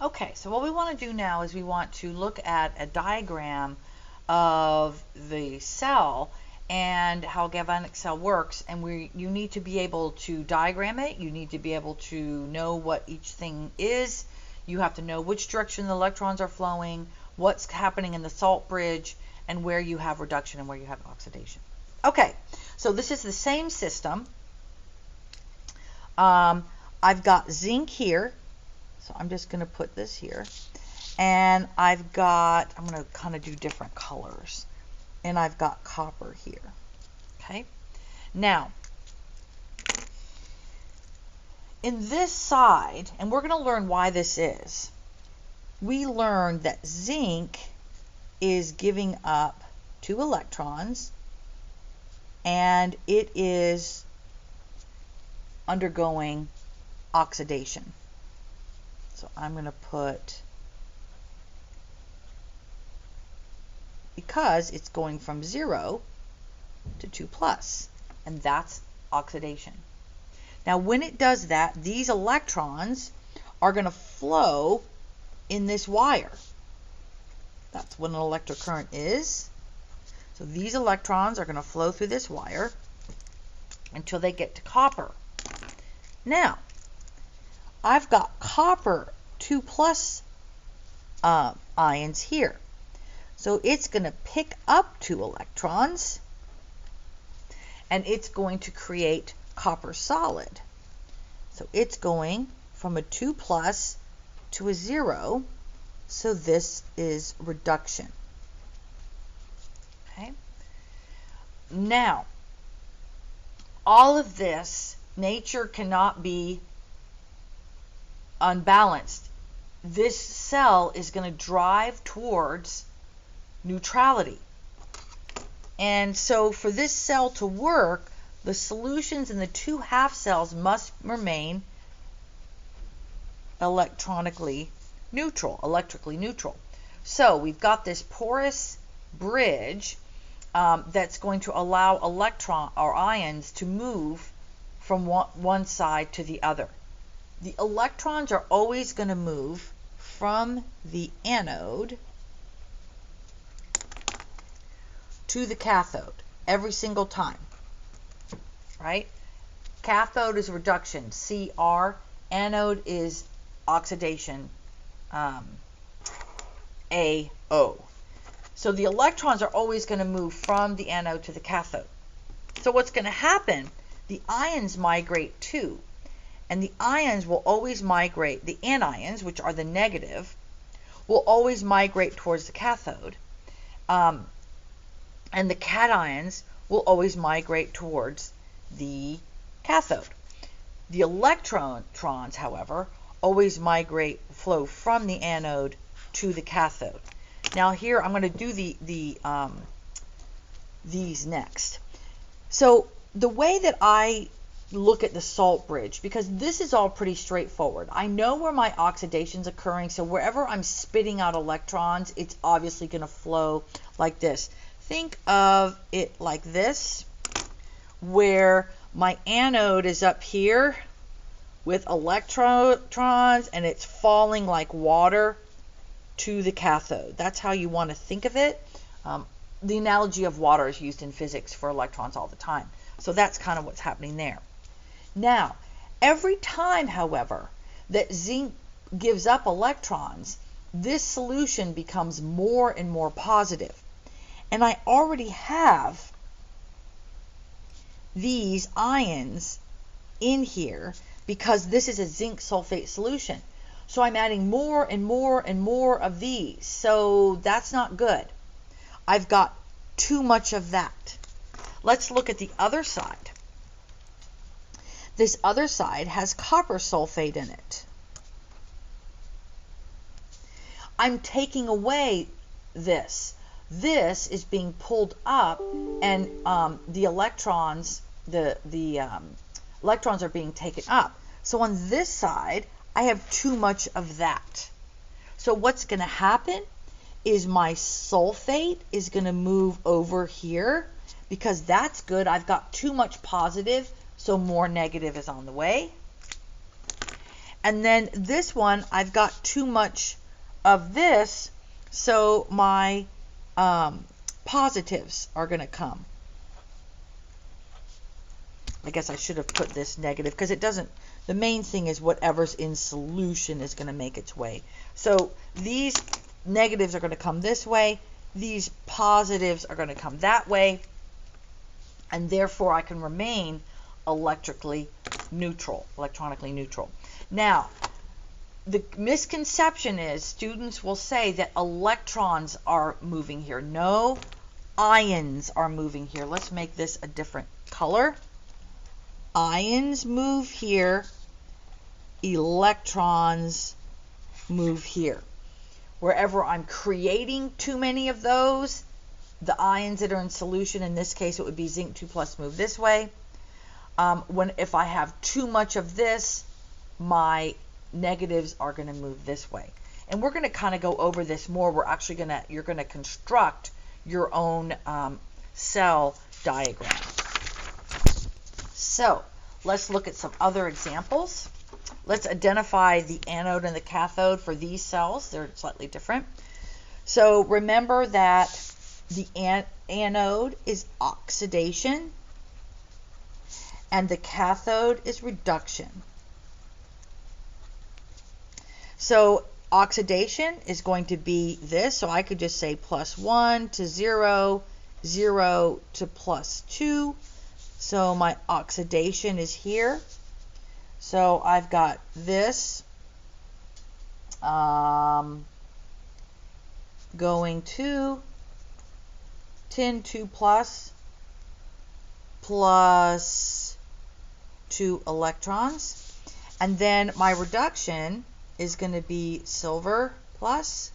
Okay, so what we want to do now is we want to look at a diagram of the cell and how a galvanic cell works, and you need to be able to diagram it. You need to be able to know what each thing is. You have to know which direction the electrons are flowing, what's happening in the salt bridge, and where you have reduction and where you have oxidation. Okay, so this is the same system. I've got zinc here, so I'm just going to put this here, and I'm going to kind of do different colors, and I've got copper here. Okay, now in this side, and we're going to learn why this is, we learned that zinc is giving up 2 electrons, and it is undergoing oxidation. So I'm going to put, because it's going from 0 to 2 plus, and that's oxidation. Now when it does that, these electrons are going to flow in this wire. That's what an electric current is. So these electrons are going to flow through this wire until they get to copper. Now, I've got copper 2 plus ions here. So it's going to pick up 2 electrons, and it's going to create copper solid. So it's going from a 2 plus to a 0, so this is reduction. Okay. Now, all of this, nature cannot be unbalanced. This cell is going to drive towards neutrality. And so for this cell to work, the solutions in the 2 half cells must remain electrically neutral. So we've got this porous bridge that's going to allow ions to move from one side to the other. The electrons are always going to move from the anode to the cathode every single time, right? Cathode is reduction, Cr. Anode is oxidation, AO. So the electrons are always going to move from the anode to the cathode. So what's going to happen, the ions migrate too. And the ions will always migrate, the anions, which are the negative, will always migrate towards the cathode. And the cations will always migrate towards the cathode. The electrons, however, always flow from the anode to the cathode. Now here I'm going to do these next. So the way that I look at the salt bridge, because this is all pretty straightforward. I know where my oxidation's occurring, so wherever I'm spitting out electrons, it's obviously going to flow like this. Think of it like this, where my anode is up here with electrons, and it's falling like water to the cathode. That's how you want to think of it. The analogy of water is used in physics for electrons all the time. So that's kind of what's happening there. Now, every time, however, that zinc gives up electrons, this solution becomes more and more positive. And I already have these ions in here because this is a zinc sulfate solution. So I'm adding more and more and more of these. So that's not good. I've got too much of that. Let's look at the other side. This other side has copper sulfate in it. I'm taking away this. This is being pulled up, and the electrons are being taken up. So on this side, I have too much of that. So what's going to happen is my sulfate is going to move over here because that's good. I've got too much positive, so more negative is on the way. And then this one, I've got too much of this, so my positives are going to come. I guess I should have put this negative because it doesn't, the main thing is whatever's in solution is going to make its way. So these negatives are going to come this way, these positives are going to come that way, and therefore I can remain electronically neutral. Now, the misconception is students will say that electrons are moving here. No, ions are moving here. Let's make this a different color. Ions move here, electrons move here. Wherever I'm creating too many of those, the ions that are in solution, in this case it would be zinc 2+, move this way. If I have too much of this, my negatives are going to move this way. And we're going to kind of go over this more. You're going to construct your own cell diagram. So let's look at some other examples. Let's identify the anode and the cathode for these cells. They're slightly different. So remember that the anode is oxidation and the cathode is reduction. So oxidation is going to be this. So I could just say +1 to 0, 0 to +2. So my oxidation is here. So I've got this going to tin 2+ plus 2 electrons. And then my reduction is going to be silver plus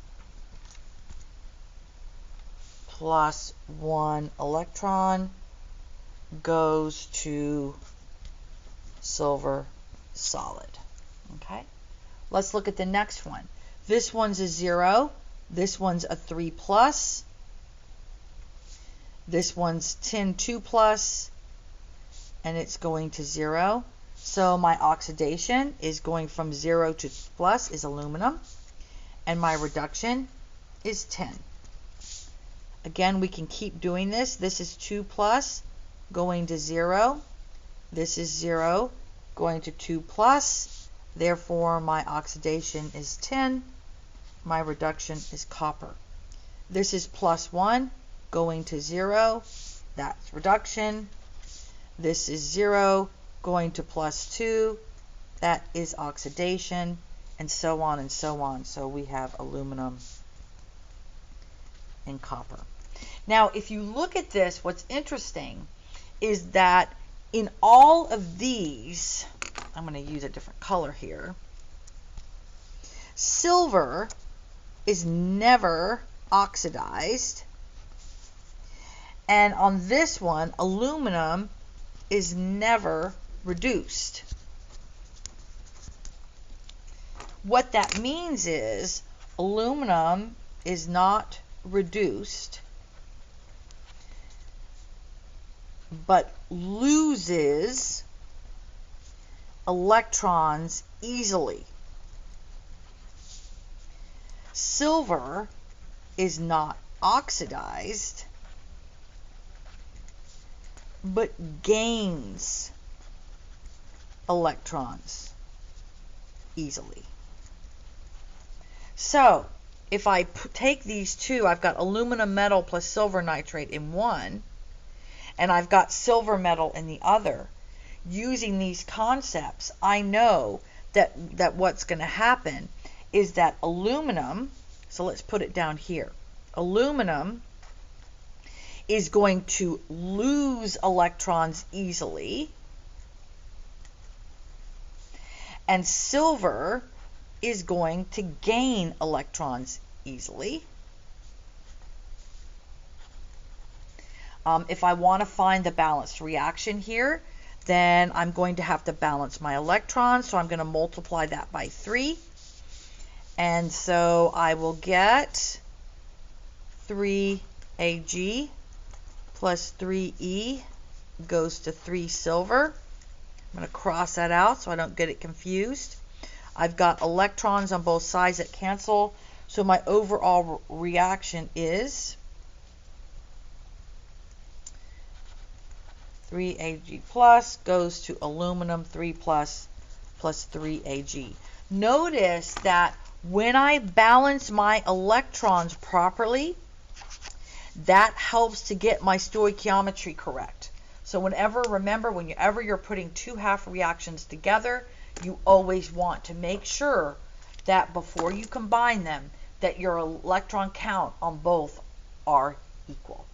1 electron goes to silver solid. Okay, let's look at the next one. This one's a 0, this one's a 3+, this one's tin 2+, and it's going to 0. So my oxidation is going from 0 to plus is aluminum, and my reduction is tin. Again, we can keep doing this. This is 2+ going to 0. This is 0 going to 2+. Therefore, my oxidation is tin. My reduction is copper. This is +1 going to 0. That's reduction. This is 0 going to +2. That is oxidation, and so on and so on. So we have aluminum and copper. Now, if you look at this, what's interesting is that in all of these, I'm going to use a different color here, silver is never oxidized, and on this one, aluminum is never reduced. What that means is aluminum is not reduced, but loses electrons easily. Silver is not oxidized, but gains electrons easily. So if I take these two, I've got aluminum metal plus silver nitrate in one, and I've got silver metal in the other. Using these concepts, I know that what's going to happen is that aluminum, so let's put it down here, aluminum is going to lose electrons easily, and silver is going to gain electrons easily. If I want to find the balanced reaction here, then I'm going to have to balance my electrons, so I'm going to multiply that by 3. And so I will get 3Ag plus 3E goes to 3 silver. I'm going to cross that out so I don't get it confused. I've got electrons on both sides that cancel. So my overall reaction is 3Ag plus goes to aluminum 3 plus 3Ag. Notice that when I balance my electrons properly, that helps to get my stoichiometry correct. So remember, whenever you're putting two half reactions together, you always want to make sure that before you combine them, that your electron count on both are equal.